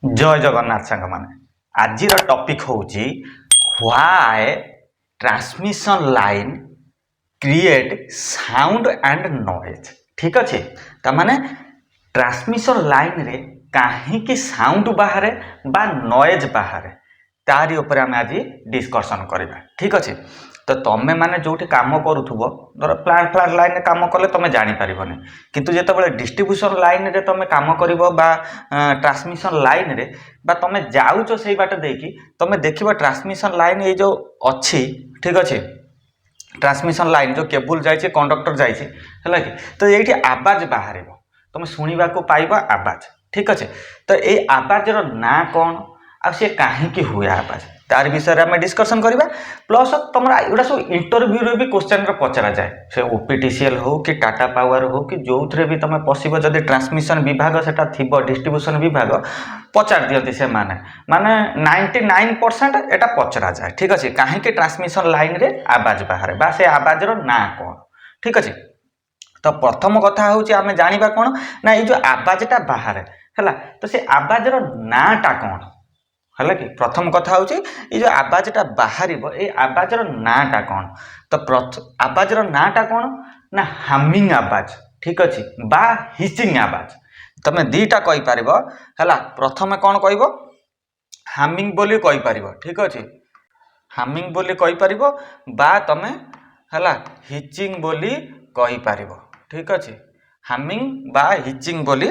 जय जगन्नाथ सांग माने आज टॉपिक होची why transmission line create sound and noise. ठीक अच्छे तामाने ट्रांसमिशन लाइन रे काहे साउंड बाहर बा नॉइज बाहर तारी ऊपर आम आज डिस्कसन करवा। ठीक अच्छे तो तुम मैंने जो कम करूथुबो धर प्लांट फ्लांट लाइन कम कले तुम जापर किंतु जिते डिस्ट्रीब्यूशन लाइन रे तुम कम कर ट्रांसमिशन लाइन रे बा तुम जाऊच से बाट देकी तुम देख ट्रांसमिशन लाइन ये जो अच्छी। ठीक अच्छे ट्रांसमिशन लाइन जो केबुल जाइए कंडक्टर जाइए है कि तो ये आवाज बाहर तुम शुणा पाइब आवाज। ठीक अच्छे तो ये आवाजर ना कौन आ सी कहीं हुए आवाज तार विषय में डिस्कसन करवा। प्लस तुम एगुड़ा सब इंटरव्यू भी क्वेश्चन पचरा जाए से ओपीटीसीएल हो कि टाटा पावर हो कि जो थे भी तुम पशब जब ट्रांसमिशन विभाग से थी डिस्ट्रीब्यूशन विभाग पचार दिखती से माने 99% एटा पचरा जाए। ठीक अच्छे कहीं ट्रांसमिशन लाइन रे आवाज बाहर बा से आवाजर ना कौन। ठीक अच्छे तो प्रथम कथा हूँ आम जाना कौन ना ये जो आवाजटा बाहर है तो से आवाजर नाटा कौन है कि प्रथम कथा हूँ ये जो आवाजटा बाहर ये आवाजर नाटा कौन तो आवाजर नाटा कौन ना हामिंग आवाज। ठीक अच्छे बा हिचिंग आवाज तुम दीटा कहीपर है प्रथम कौन कह हामिंग बोली कहीपर। ठीक अच्छे हामिंग बोली कहीपर बा तुम है हिचिंग बोली कहीपर। ठीक अच्छे हामिंग बा हिचिंग बोली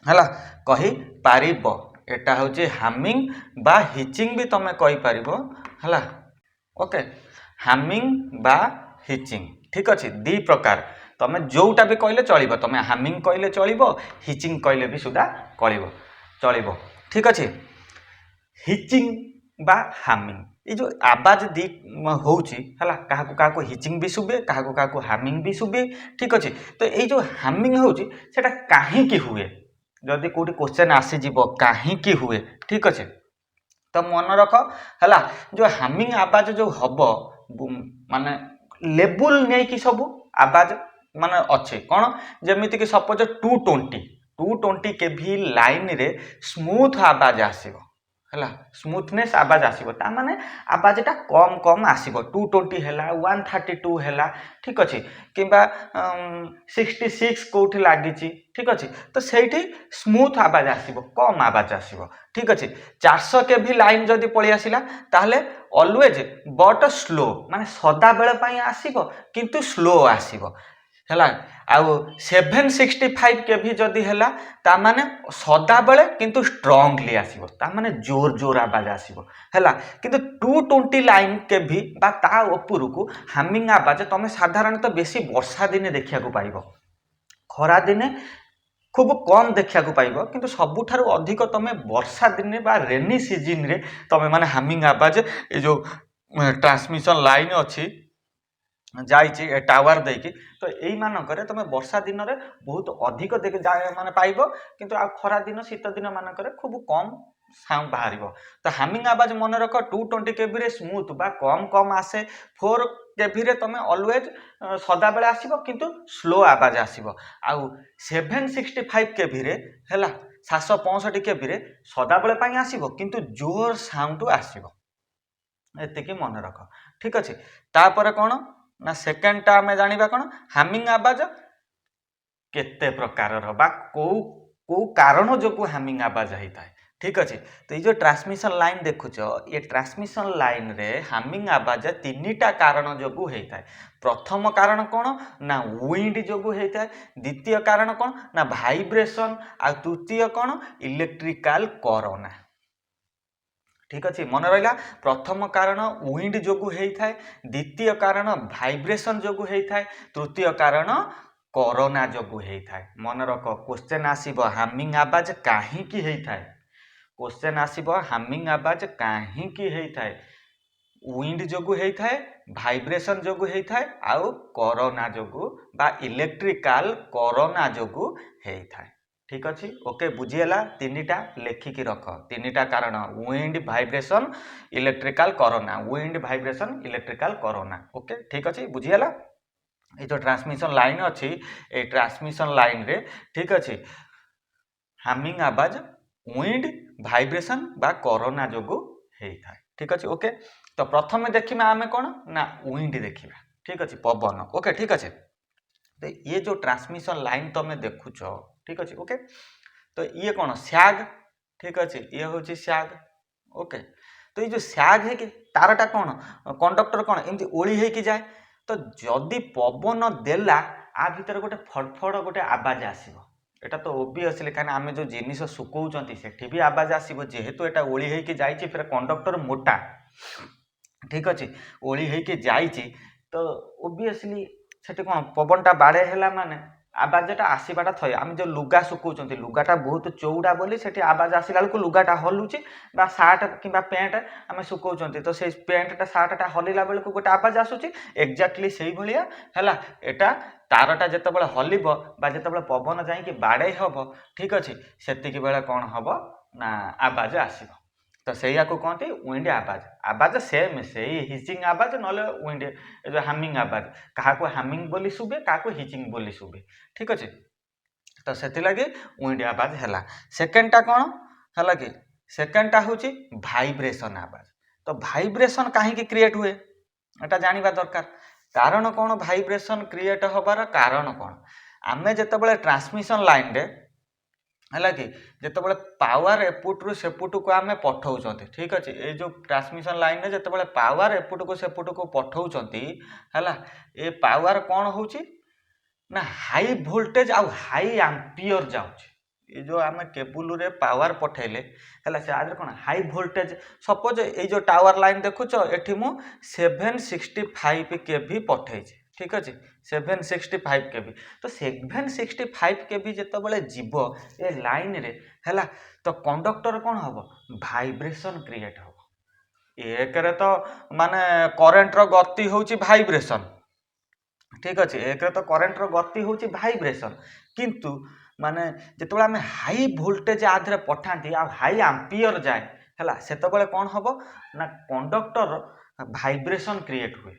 है कहीपर एटा हूँ हामिंग बा हिचिंग भी तुम कहीपर है। ओके हामिंग बा हिचिंग ठीक अच्छे दी प्रकार तुम जोटा भी कहले चलो तुम हामिंग कहले चलो हिचिंग कहले भी सुधा चलो। ठीक अच्छे हिचिंग बा हामिंग ये जो आवाज दी होची है क्या हिचिंग भी शुभे क्या हामिंग भी शुभे। ठीक अच्छे तो ये जो हामिंग होची सेटा कहीं हुए जदि कौटी क्वेश्चन आसीज कहीं हुए। ठीक अच्छे तो मन रख है जो हामिंग आवाज जो हम माने लेवल नहीं कि सब आवाज माने अच्छे कौन जमीती कि सपोज 220 केवी लाइन रे स्मूथ आवाज आसो है स्मूथनेस आवाज आसो माने आवाजटा कम कम आसो 220 है 132 है। ठीक अच्छे कि 66 कौटी लगी। ठीक अच्छे तो सही स्मूथ आवाज आसो कम आवाज आसो। ठीक अच्छे 400 केवी लाइन जदि पलि आसला ताहले ऑलवेज बट स्लो माने सदा बेले आसो किंतु स्लो आसो है। आउ 765 केवी जदि है तामाने सदा बेले किंतु स्ट्रांगली आसो तामाने जोर जोर आवाज आसो है किंतु 220 लाइन केवी बा ता ऊपर को हामिंग आवाज तुम साधारणतः बेसी वर्षा दिने देखा पाइब खरा दिने खूब कम देखा पाइब किंतु सबुठारु अधिक तुम वर्षा दिने बा रेनी सीजन रे तुम माने हामिंग आवाज ये जो ट्रांसमिशन लाइन अच्छी जाइए टावर देकी तो यही मानक तुम वर्षा दिन में बहुत अधिक माने पाइब किंतु आ खरा दिन शीत दिन मानक खूब कम साउंड बाहर। तो हामिंग आवाज मन रख 220 केवी स्मूथ बा कम कम आसे 4 केवी रे तुम ऑलवेज सदा बेले आसो किंतु स्लो आवाज आसो आउ 765 केवी रे है 765 केवी रे सदा बेले आसो किंतु जोर साउंड आसो एतिकी मन रख। ठीक अच्छे तापर कौन ना सेकेंडटा आम जाना कौन हामिंग आवाज केते प्रकार को कारण जो हामिंग आवाज होता है। ठीक अच्छे तो ये जो ट्रांसमिशन लाइन देखुच ये ट्रांसमिशन लाइन रे हामिंग आवाज 3टा कारण जो होता है। प्रथम कारण कौन ना विंड जो होता है द्वितीय कारण कौन ना वाइब्रेशन आ तृतीय कौन इलेक्ट्रिकल कोरोना। ठीक अच्छे मन रहा प्रथम कारण विंड जो होता है द्वितीय कारण वाइब्रेशन जो होता है तृतीय कारण कोरोना जो होता है। मन रख क्वेश्चन आसीबो हामिंग आवाज कहीं होता है क्वेश्चन आसीबो हामिंग आवाज कहीं होता है विंड जो होता है वाइब्रेशन जो होता है आउ कोरोना जो बा इलेक्ट्रिकल कोरोना जो होता है। ठीक अच्छे ओके बुझीगला 3टा लेखिकी रख 3टा कारण wind vibration electrical corona wind vibration electrical corona. Okay ठीक अच्छे बुझीगला ये जो ट्रांसमिशन लाइन अच्छी ये ट्रांसमिशन लाइन रे। ठीक अच्छे हामिंग आवाज विंड भाइब्रेशन बा कोरोना जोगु होता है। ठीक अच्छे ओके। तो प्रथम देखा आम कौन ना विंड देखा ठीक अच्छे पवन ओके ठीक अच्छे। तो ये जो ट्रांसमिशन लाइन तुम देखुच ठीक अच्छे ओके। तो ये कौन सैग ठीक अच्छे ये हूँ सैग ओके। तो ये जो सैग है कि तारटा कौन कंडक्टर कौन एमती ओली होकी जाए तो जदि पवन देला आ भितर गोटे फड़फड़ गोटे आवाज आसो एटा तो ओबियसली कहीं आम जो जिनिस सुकौंट से भी आवाज आसो जेहेतु एटा ओली होकी जाइए फिर कंडक्टर मोटा ठीक अच्छे ओली होकी जाइए तो ओबियसली सेठी कौन पवनटा बाड़े है माने आवाजटा आसवाटा थय आम जो लुगा सुकौंट लुगाटा बहुत चौड़ा बोली से आवाज आसला बेलू लुगाटा हलुचे बा सार्ट कि पैंट आम सुकौंट तो से पैंटा सार्टा हलिला बेलू गोटे आवाज आसूची एक्जाक्टली से भाया है एटा तारटा जिते हलिब जिते पवन जाइए बाड़े हम ठीक अच्छे से बेले कौन हम ना आवाज आसब तो सैया को कहते विंड आवाज आवाज सेम से हिचिंग आवाज ना विंड जो हामिंग आवाज क्या हामिंग बोली शुभे क्या हिचिंग बोली शुभे ठीक अच्छे। तो से लगे विंड आवाज है। सेकेंडटा कौन है कि सेकेंडटा हूँ भाइब्रेशन आवाज। तो भाइब्रेशन कहीं क्रिएट हुए एटा जानवा दरकार कारण कौन भाइब्रेशन क्रिएट होबार कारण कौन आमे जिते ट्रांसमिशन लाइन रे है कि जिते पावर एपुट्रु सेपुट को आम पठाऊँ ठीक अच्छे ये जो ट्रांसमिशन लाइन में जिते पावर एपुट को सेपुट को पठाऊँ है ये पावर कौन हो ना हाई वोल्टेज आउ हाई एम्पियर जाऊँ ये जो आम केबुल रे पावर पठेले है से आदि कौन हाई वोल्टेज सपोज ये जो टावर लाइन देखुच ये मु 765 केवी पठे ठीक अच्छे 765 केवी तो 765 केवी जिते जीव ए लाइन रे है तो कंडक्टर कौन हम भाइब्रेशन क्रिएट हम एक तो माने करेन्ट रो गति होची भाइब्रेशन ठीक अच्छे एक तो करेन्ट रो गति होची भाइब्रेशन किंतु माने जिते आम हाई वोल्टेज आधे पठाती आ हाई एम्पियर जाए है से कौन हम ना कंडक्टर भाइब्रेशन क्रिएट हुए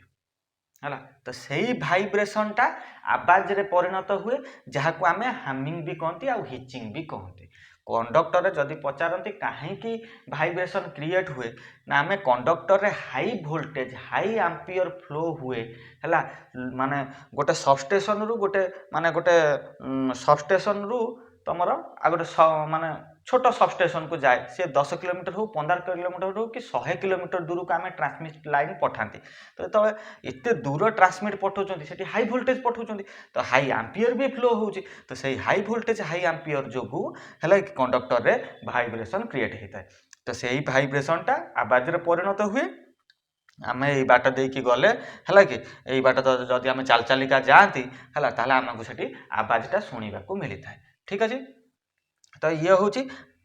है तो सही भाइब्रेशनटा आवाज रे परिणत हुए जहाँ को आम हामिंग भी कहती आ हिचिंग भी कहते कंडक्टर जदि पचारती कहीं भाइब्रेशन क्रिएट हुए ना आम कंडक्टर रे high voltage high ampere flow हुए है माने गोटे सबस्टेशन रु गोटे माने गोटे सबस्टेशन रु तुमर आ गोटे माने छोट सबस्टेशन को जाए सी 10 किलोमीटर हो 15 किलोमीटर हो कि 100 किलोमीटर दूर को आम ट्रांसमिट लाइन पठाती तो जो एत दूर ट्रांसमिट पठाऊँ से हाई वोल्टेज पठाऊँ तो हाई एम्पियर भी फ्लो हो तो सही हाई वोल्टेज हाई एम्पियर जो है कंडक्टर रे भाइब्रेशन क्रिएट होता है तो सही भाइब्रेशनटा आवाज रे परिणत हुए आम ये बाट देकी गले है कि यही बाट तो जदि आम चाल चालिका जाती है ताहले आमको से आवाजटा शुणा को मिली था ठीक अच्छे। तो ये हूँ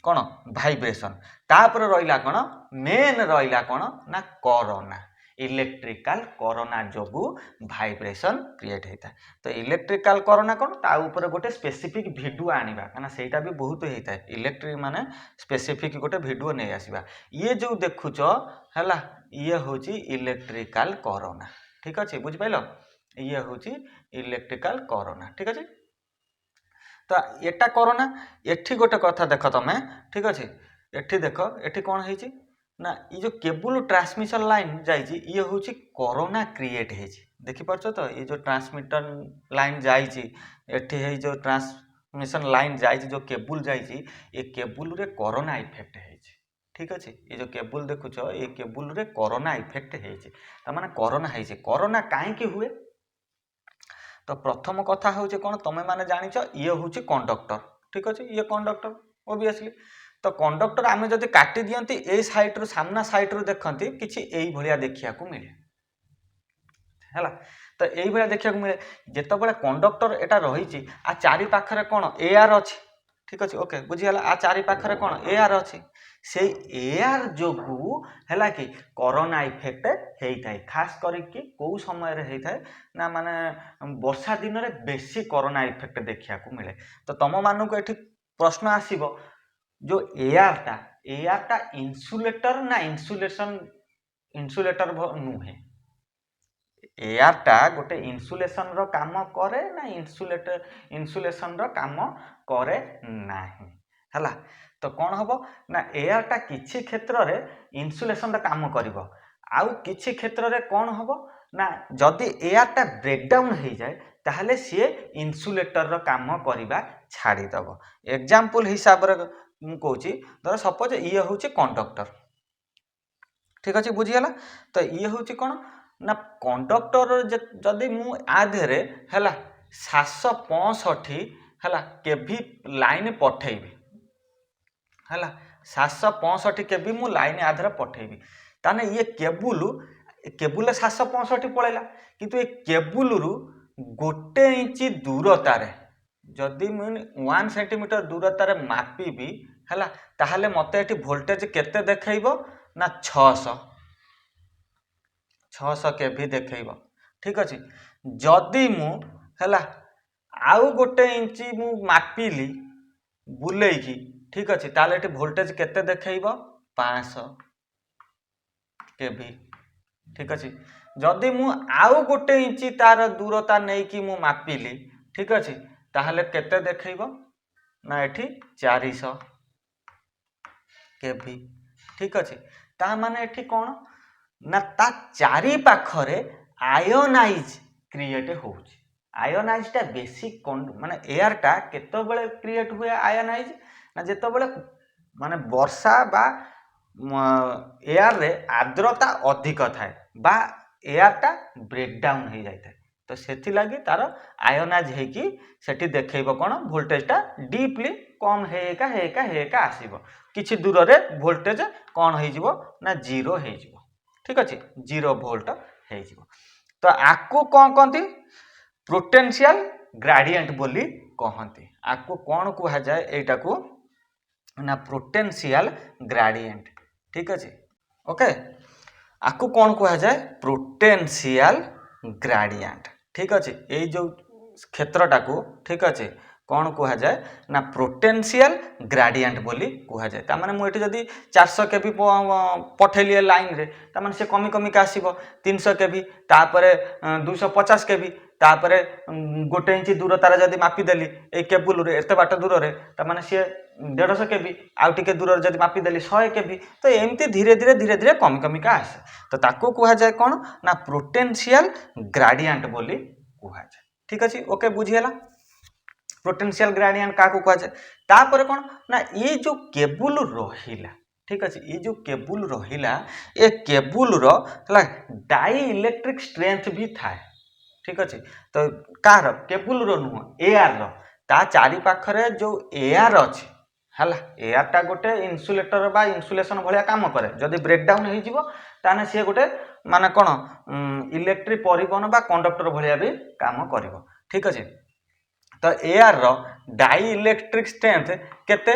कौन भाइब्रेशन तापर रहा कौन मेन रहा कौन ना कोरोना इलेक्ट्रिकल कोरोना जोगु भाइब्रेशन क्रिएट होता है तो इलेक्ट्रिकल कोरोना कौन ता ऊपर गोटे स्पेसिफिक भिडियो आनिबा काना सेटा भी बहुत होता है इलेक्ट्रिक माने स्पेसिफिक गोटे भिडियो नहीं आसीबा ये जो देखुच है ये हूँ इलेक्ट्रिकल कोरोना ठीक अच्छे बुझ पाइल ये हूँ इलेक्ट्रिकल कोरोना ठीक अच्छे। तो एटा कोरोना एठी गोटे कथा देख तमें ठीक अच्छे एठी देख एठी कौन है ना ये जो केबुल ट्रांसमिशन लाइन जाइए ये हूँ कोरोना क्रिएट है देखिपार तो ये जो ट्रांसमिटर लाइन जाइए जो ट्रांसमिशन लाइन जाइए जो केबुल जाइए ये केबुल रे कोरोना इफेक्ट है ठीक अच्छे ये जो केबुल देखुच ये केबुल रे कोरोना इफेक्ट है माने कोरोना है कोरोना कहीं हुए तो प्रथम कथा हूँ कौन तुम्हें मैंने जाच ये हूँ कंडक्टर ठीक अच्छे ये कंडक्टर ओबियसली तो कंडक्टर आम जब काटी दियंती ए साइड रु सामना साइड रु देखती किसी यही देखा मिले है तो यही देखा मिले जिते कंडक्टर एटा रही आ चारि पाखरे कौन एआर अच्छे ठीक अच्छे ओके बुझीगला आ चारि पाखरे कौन एआर अच्छे से एआर जोगु है कि कोरोना इफेक्ट होता है खास करके कौ समय होता है ना माने वर्षा दिन में बेसी कोरोना इफेक्ट देखा मिले तो तुम मानक ये प्रश्न आसब जो एआरटा इन्सुलेटर ना इन्सुलेटर नुहे एआरटा गोटे इन्सुलेशन रो काम करे ना इन्सुलेशन रो काम करे नाही हला तो कौन हम ना एयरटा किसी क्षेत्र में इन्सुलेशन काम कर आउ किसी क्षेत्र में कौन हम ना जदि एयरटा ब्रेकडाउन हो जाए ताहले सी इन्सुलेटर काम करवा छाड़ीदेव। एग्जाम्पल हिसाब से मुझे धर सपोज ये हूँ कंडक्टर, ठीक अच्छे बुझीगला। तो ये हूँ कौन ना कंडक्टर जदि मु आधे है 765 है केवी लाइन पठेबी है 765 केवी मु लाइन आधे पठेबी ताने ये केबुल 765 पड़ेगा किंतु ये केबुल रु गोटे इंच दूरतार जदि मुझे 1 सेंटीमीटर दूरतार मापिबी है ताहले मते एटी वोल्टेज केते देखैबो ना 600 केवी देखैबो, ठीक अच्छे। जदि मु है आउ गोटे इंच मु मापिली बुलेकी, ठीक अच्छे, ताहले एटी वोल्टेज केते देखैबो 500 केवी, ठीक अच्छे। जदि मु आउ गोटे इंच तार दूरता नहीं कि मु मापिली, ठीक अच्छे, ताहले केते देखैबो ना एठी 400 केवी, ठीक अच्छे। ता माने एठी कौन ना ता चारि पाखरे आयोनाइज क्रिएट होउची। आयोनाइजटा बेसिक माने एयरटा केतबेले क्रिएट हुए आयोनाइज ना जेतबेले माने वर्षा बा एयर रे आर्द्रता अधिक थाए बा एयरटा ब्रेकडाउन हो जाए तो सेथि लगी तार आयोनाइज होगी सेठी देखैबो कौन वोल्टेजटा डीपली कम हेका हेका हेका आसीबो किछि दूर रे वोल्टेज कौन हो ना जीरो हो, ठीक अच्छे, 0 वोल्ट हो। तो आकु कौन कहती पोटेंशियल ग्रेडिएंट बोली कहती। आकु कौन कह जाए एटा को ना पोटेंशियल ग्रेडिएंट, ठीक अच्छे, ओके। आकु कौन कह जाए पोटेंशियल ग्रेडिएंट, ठीक अच्छे। ये जो क्षेत्रटा को, ठीक अच्छे, कौन कह जाए ना पोटेंशियल ग्रेडिएंट बोली कह जाए। तार मुझे जदि 400 केवी पठेली लाइन रे तार से कमी कमी का आसीबो 300 केवी तापरे 250 केवी तापरे गोटे इंच दूरतार जदि मापिदेली ए केबुल रे एते बाट दूर रे तार सी 150 केवी आउ टिके दूर जदि मापिदेली 100 केवी तो एमती धीरे धीरे धीरे धीरे कमी कमी का आसे तो ताको कह जाए कौन ना पोटेंशियल ग्रेडिएंट बोली कह जाए, ठीक अच्छे, ओके बुझीगला। पोटेंशियल ग्रेडिएंट क्या कह जाए तापर कौन ना ये जो केबुल रहिला, ठीक अच्छे, ये जो केबुल रहिला ए केबुल रो डाई इलेक्ट्रिक स्ट्रेंथ भी थाए, ठीक अच्छे। तो कार केबुल रो नुह एआर रो ता चारि पाखरे जो एआर अच्छे है एआरटा गोटे इन्सुलेटर बा इन्सुलेशन भाया काम करे जदि ब्रेकडाउन हो ताने सी गोटे माने कौन इलेक्ट्रिक परिवहन बा कंडक्टर भाया भी काम कर, ठीक अच्छे। तो एआर रो डाई इलेक्ट्रिक स्ट्रेंथ केते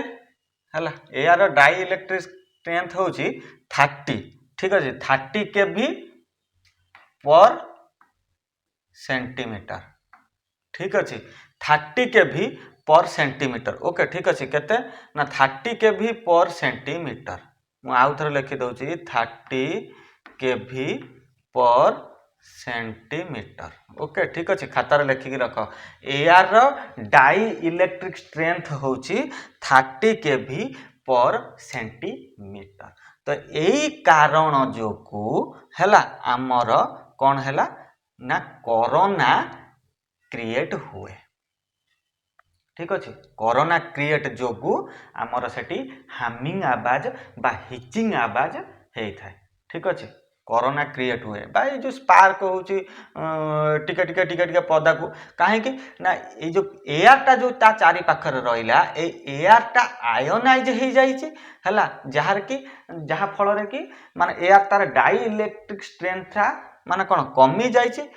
है एआर रो डाई इलेक्ट्रिक स्ट्रेंथ होची 30, ठीक अच्छे, 30 केवी पर सेंटीमीटर, ठीक अच्छे, 30 केवी पर सेंटीमीटर, ओके, ठीक अच्छे, केते ना 30 केवी पर सेंटीमीटर। मु आउ थरे लिखि दउची 30 केवी पर सेंटीमीटर, ओके, ठीक अच्छे, खातार लिखिक रख। एआर रो डाई इलेक्ट्रिक स्ट्रेंथ होची 30 केवी पर सेंटीमीटर। तो यही कारण जोकु हैला आमर कौन हैला ना कोरोना क्रिएट हुए, ठीक अच्छे। कोरोना क्रिएट जोगु आमर सेठी हामिंग आवाज बा हिचिंग आवाज होता है, ठीक अच्छे। कोरोना क्रिएट हुए बा ये जो स्पार्क होची टिके टिके टिके टिके पदा को कहीं ना ये जो एयरटा जो ता चारि पाखर रहिला ए एयरटा आयोनाइज हो जाइए है जार कि जहाँ फल कि माने एयर तार डाई इलेक्ट्रिक स्ट्रेंथ माने कौन कमी जाइए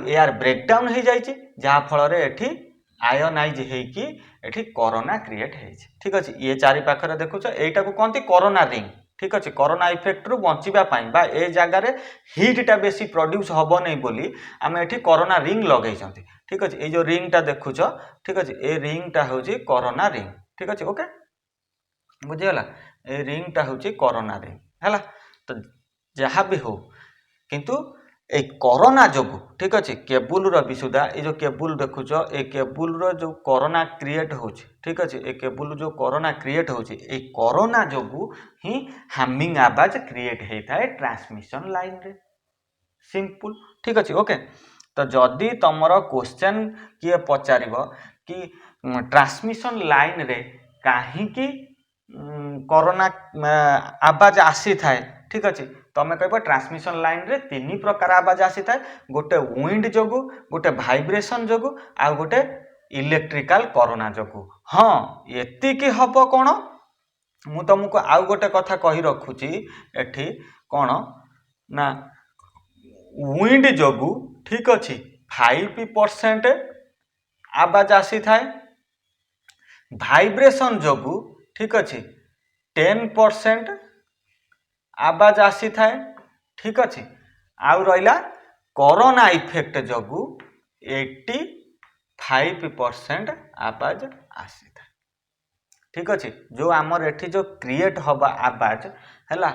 एयर ब्रेकडाउन हो जाइए जहाँ फल एठी आयोनाइज होइकी एठी कोरोना क्रिएट हो, ठीक अच्छे। ये चारि पाखरे देखुच एटा को कहते कोरोना रिंग, ठीक अच्छे। कोरोना इफेक्ट रु बंचिबा पई बा ए जगार हिटटा बेसी प्रोड्यूस हबो नहीं बोली आम एठी कोरोना रिंग लगई छथि, ठीक अच्छे। ये जो रिंगटा देखुच, ठीक अच्छे, ए रिंगटा होची कोरोना रिंग, ठीक अच्छे, ओके, बुझीगला। ए रिंगटा होची कोरोना रिंग हैला। तो जहाँ भी हो किंतु ए कोरोना जोगु ठीक अच्छे केबुल भी सुधा ये जो केबुल देखुच ए केबुल जो कोरोना क्रिएट हो ठीक अच्छे ए केबुल जो कोरोना क्रिएट हो कोरोना जोगु ही हामिंग आवाज क्रिएट होता है ट्रांसमिशन लाइन रे सिंपल ठीक अच्छे ओके। तो जदि तुमर क्वेश्चन किए पचार कि ट्रांसमिशन लाइन रे कहीं कोरोना आवाज आसी थाए ठीक अच्छे तमें कह ट्रांसमिशन लाइन रे तीन प्रकार आवाज आसी थाए गोटे विंड जोगु गोटे वाइब्रेशन जोगु आ गोटे इलेक्ट्रिकल कोरोना जोगु। हाँ एतिकी हम कौन मु तुमको आउ गोटे कथा कही रखुची एठी कौन ना विंड जोगु ठीक अच्छे 5% आवाज आसी थाए वाइब्रेशन जोगु ठीक अच्छे 10% आवाज आसी थाए ठीक अच्छे आउ रहिला कोरोना इफेक्ट जोगु 85% आवाज आसी थाए ठीक अच्छे जो आमर एठी जो क्रिएट हवा आवाज हैला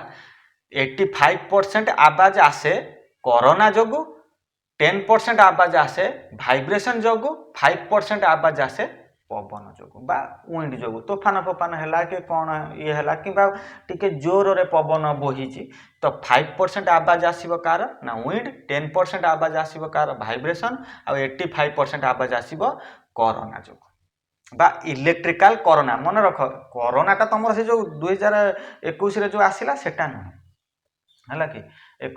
85% आवाज आसे कोरोना जोगु 10% आवाज आसे वाइब्रेशन जोगु 5% आवाज आसे पवन जोगु बा विंड जोगु तोफान फोफान है कि कौन ये है कि टिके जोर रे पवन बोही तो 5% आवाज आसब कार ना विंड 10% आवाज आसब कार वाइब्रेशन आ 85% आवाज आसब कोरोना जोगु बा इलेक्ट्रिकल कोरोना मन रख कोरोनाटा तुम से जो 2021 जो आसला सेटा नुह है कि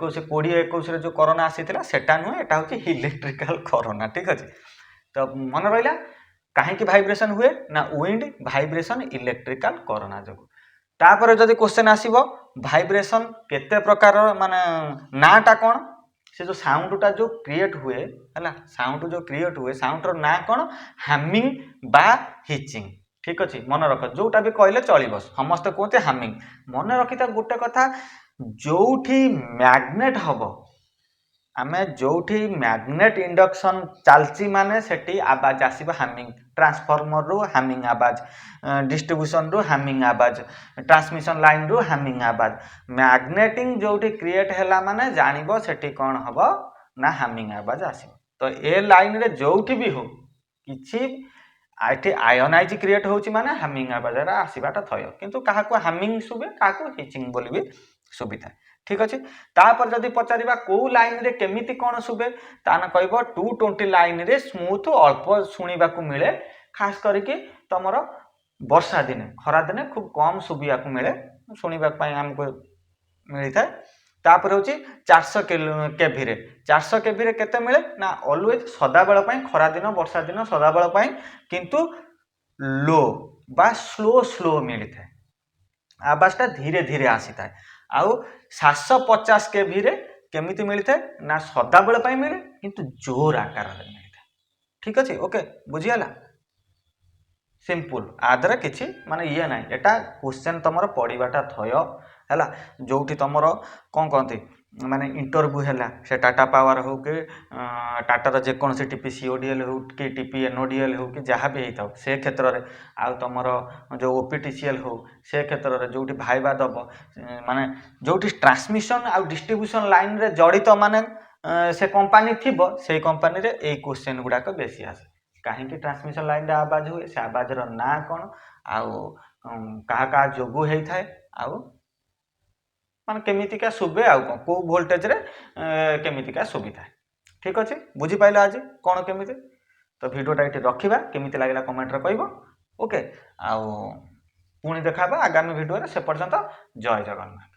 2020 जो कोरोना आसीला सेटा नुहे एटा हूँ इलेक्ट्रिकल कोरोना ठीक अच्छे। तो मन रहा कहीं वाइब्रेशन हुए ना विंड वाइब्रेशन इलेक्ट्रिकल कोरोना जोगु तापर जदि क्वेश्चन आसीबो वाइब्रेशन केते प्रकार माने नाटा कौन से जो साउंडटा जो क्रिएट हुए है साउंड जो क्रिएट हुए साउंडर ना कौन हामिंग बा हिचिंग ठीक अच्छे मन रख जोटा भी कहले चलो समस्ते कहते हामिंग मन रखी गोटे कथा जोठी मैग्नेट हम आमे जोठी मैग्नेट इंडक्शन चलची माने सेठी आवाज आसीबा हामिंग ट्रांसफॉर्मर रु हामिंग आवाज डिस्ट्रीब्यूशन रु हामिंग आवाज ट्रांसमिशन लाइन रु हामिंग आवाज मैग्नेटिंग जोठी क्रिएट हैला माने जानिबो सेठी कोन हबो ना हामिंग आवाज आसीबो। तो ए लाइन रे जोठी भी हो किछि आठी आयोनाइज क्रिएट होची माने हामिंग आवाज रा आसीबाटा थयो किंतु काहा को हामिंग सुबे काहा को हिचिंग बोली भी सुबिथा ठीक अच्छे। तापर जदि पचारिबा को लाइन रे केमिति कोन सुबे ताना कहबो 220 लाइन रे स्मूथ अल्प सुनिबा को मिले खास करके तमरो वर्षा दिने खरा दिने खूब कम सुबिया को मिले सुनिबा पई हमको मिली थाए। तापर होची 400 केवी रे 400 केवी रे केते मिले ना ऑलवेज सदा बेल पई खरा दिन वर्षा दिन सदा बेल पई किंतु लो बा स्लो स्लो मिली थाए आवाजटा धीरे धीरे आसी थाए आउ 750 केवी रे केमिति मिली थाए ना सदा बेल पई मिले किंतु जोर आकार रे मिली थाए ठीक अछि ओके बुझियाला सिंपल आदर किछि माने ये नाही एटा क्वेश्चन तमरो पढिबाटा थयो हैला जोठी तमरो कोन कहंती माने इंटरव्यू हैला से टाटा पावर हो के टाटार जेकोन से टीपी सीओडीएल हो कि टीपी एनओडीएल हो कि जहाँ भी होता से क्षेत्र में आउ तुम जो ओपीटीसीएल हो से क्षेत्र में जो भाइबा दब माने जो ट्रांसमिशन आउ डिस्ट्रीब्यूशन लाइन रे जड़ित माने से कंपनी थी से कंपनी रे ए क्वेश्चन गुड़ाक बेसी आसे कहीं ट्रांसमिशन लाइन रे आवाज हुए से आवाज ना कौन आउ क्या जोगु होता है आउ मान केमितिका शुभे आउ को वोल्टेज रे केमितिका सुविधा ठीक अच्छे बुझी पाइल आज कौन केमिति। तो वीडियोटा ये रखा केमिति लागला कमेंट रे कहबो ओके आउ पुणी देखा आगामी वीडियो रे से पर्यंत जय जगन्नाथ।